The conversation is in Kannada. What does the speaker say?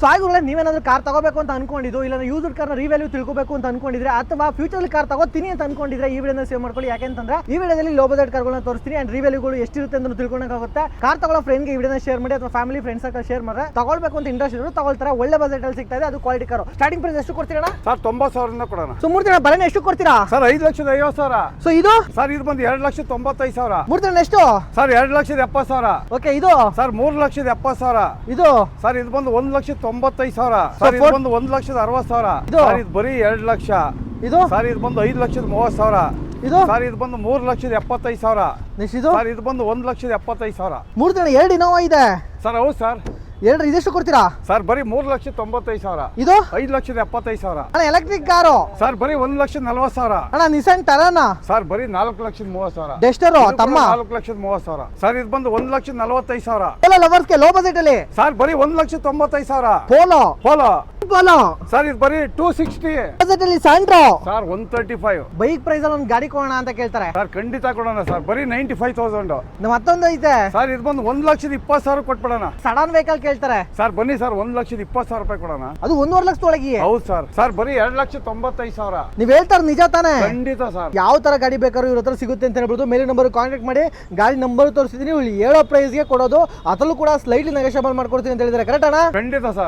ಸಾಯಿಗುಗಳೇ ನೀವೇನಾದ್ರೂ ಕಾರ್ ತಗೋಬೇಕು ಅಂತ ಅನ್ಕೊಂಡಿದ್ದು ಇಲ್ಲ ಯೂಸ್ಡ್ ಕಾರ್ನ ರಿವ್ಯಾಲ್ಯೂ ತಿಳ್ಕೋಬೇಕು ಅಂತ ಅನ್ಕೊಂಡಿದ್ರೆ ಅಥವಾ ಫ್ಯೂಚರ್ ಕಾರ್ ತಗೋತೀನಿ ಅಂತ ಅನ್ಕೊಂಡಿದ್ರೆ ಈ ವಿಡಿಯೋನ ಸೇವ್ ಮಾಡ್ಕೊಳ್ಳಿ. ಯಾಕೆಂತಂದ್ರೆ ಈ ವಿಡಿಯೋದಲ್ಲಿ ಲೋ ಬಜೆಟ್ ಕಾರ್ಗಳನ್ನ ತೋರಿಸ್ತೀನಿ ಅಂಡ್ ರಿವ್ಯಾಲ್ಯೂಗಳು ಎಷ್ಟಿರುತ್ತೆ ಅಂತ ತಿಳ್ಕೊಳಕ್ಕಾಗುತ್ತೆ. ಕಾರ್ ತಗೊಳ್ಳೋ ಫ್ರೆಂಡ್ಗೆ ಈ ವಿಡಿಯೋನ ಶೇರ್ ಮಾಡಿ ಅಥವಾ ಫ್ಯಾಮಿಲಿ ಫ್ರೆಂಡ್ಸ್ ಸರ್ಕಲ್ ಶೇರ್ ಮಾಡಿದ್ರೆ ತಗೊಳ್ಬೇಕು ಅಂತ ಇಂಟ್ರೆಸ್ಟ್ ಇದ್ರು ತಗೊಳ್ತಾರೆ. ಒಳ್ಳೆ ಬಜೆಟ್ ಅಲ್ಲಿ ಸಿಗ್ತಾ ಇದೆ, ಅದು ಕ್ವಾಲಿಟಿ ಕಾರು. ಸ್ಟಾರ್ಟಿಂಗ್ ಪ್ರೈಸ್ ಎಷ್ಟು ಕೊಡ್ತೀರಾ ಸರ್? 90,000 ಕೊಡೋಣ. ಸೊ 3 ದಿನ ಬರನೇ ಎಷ್ಟು ಕೊಡ್ತೀರಾ ಸರ್? 5,50,000. ಸೊ ಇದು ಸರ್ ಇದು ಬಂದು 2,95,000. 3 ದಿನ ಎಷ್ಟು ಸರ್? 2,70,000. ಓಕೆ ಇದು ಸರ್ 3,70,000. ಇದು ಸರ್ ಇದು ಬಂದು 1,95,000. ಸರ್ ಇದು ಬಂದು 1,60,000. ಸರ್ ಇದು ಬರೀ 2 ಲಕ್ಷ. ಇದು ಸರ್ ಇದು ಬಂದು 5,30,000. ಇದು ಸರ್ ಇದು ಬಂದು 3,75,000. ನೆಕ್ಸ್ಟ್ ಇದು ಸರ್ ಇದು ಬಂದು 1,75,000. 3 ದಿನ 2 ಇನೋವಾ ಇದೆ ಸರ್ ಹೌದು ಸರ್. ಇದೆಷ್ಟು ಕೊಡ್ತೀರಾ ಸರ್ ಬರೀ 3,95,000. ಇದು 5,75,000. ಅಣ್ಣ ಎಲೆಕ್ಟ್ರಿಕ್ ಕಾರು ಸರ್ ಬರೀ 1,40,000. ಅಣ್ಣ ನಿಸಾನ್ ಟರಾನ ಸರ್ ಬರೀ 4,30,000. ಡೆಸ್ಟರು ತಮ್ಮ 4,30,000. ಸರ್ ಇದು ಬಂದು 1,45,000. ಪೋಲೋ ಲವರ್ಸ್ಗೆ ಲೋ ಬಜೆಟ್ ಅಲ್ಲಿ ಸರ್ ಬರೀ 1,95,000. ಪೋಲೋ ಪೋಲೋ ಪೋಲೋ ಸರ್ ಇದು ಬರೀ 260. ಬಜೆಟ್ ಅಲ್ಲಿ ಸ್ಯಾಂಟ್ರೋ ಸರ್ 135. ಬೈಕ್ ಪ್ರೈಸ್ ಅಲ್ಲಿ ಒಂದು ಗಾಡಿ ಕೊಡೋಣ ಅಂತ ಕೇಳ್ತಾರೆ. ಸರ್ ಖಂಡಿತ ಕೊಡೋಣ ಸರ್. ಬರೀ 95,000. ಮತ್ತೊಂದು ಐತೆ ಸರ್ ಇದು ಬಂದು 1,20,000 ಕೊಟ್ಬಿಡೋಣ. ಸಡನ್ ವೆಹಿಕಲ್ ಕೇಳ್ತಾರೆ. ಸರ್ ಬನ್ನಿ ಸರ್ 1,20,000 ರೂಪಾಯಿ ಕೊಡೋಣ. ಅದು 1.5 ಲಕ್ಷದೊಳಗೆ. ಹೌದು ಸರ್. ಸರ್ ಬರೀ 2,95,000. ನೀವ್ ಹೇಳ್ತಾರ ನಿಜ ತಾನೇ? ಖಂಡಿತ ಸರ್. ಯಾವ ತರ ಗಾಡಿ ಬೇಕಾದ್ರೂ ಇವ್ರ ಹತ್ರ ಸಿಗುತ್ತೆ ಅಂತ ಹೇಳ್ಬೋದು. ಮೇಲೆ ನಂಬರ್ ಕಾಂಟ್ಯಾಕ್ಟ್ ಮಾಡಿ. ಗಾಡಿ ನಂಬರ್ ತೋರಿಸಿದೀನಿ, ಹೇಳೋ ಪ್ರೈಸ್ಗೆ ಕೊಡೋದು. ಅದರಲ್ಲೂ ಕೂಡ ಸ್ಲೈಟ್ಲಿ ನೆಗೋಷಿಯಬಲ್ ಮಾಡ್ಕೊಡ್ತೀನಿ ಅಂತ ಹೇಳಿದ್ರೆ ಕರೆಕ್ಟ್ ಅಣ್ಣ? ಖಂಡಿತ ಸರ್.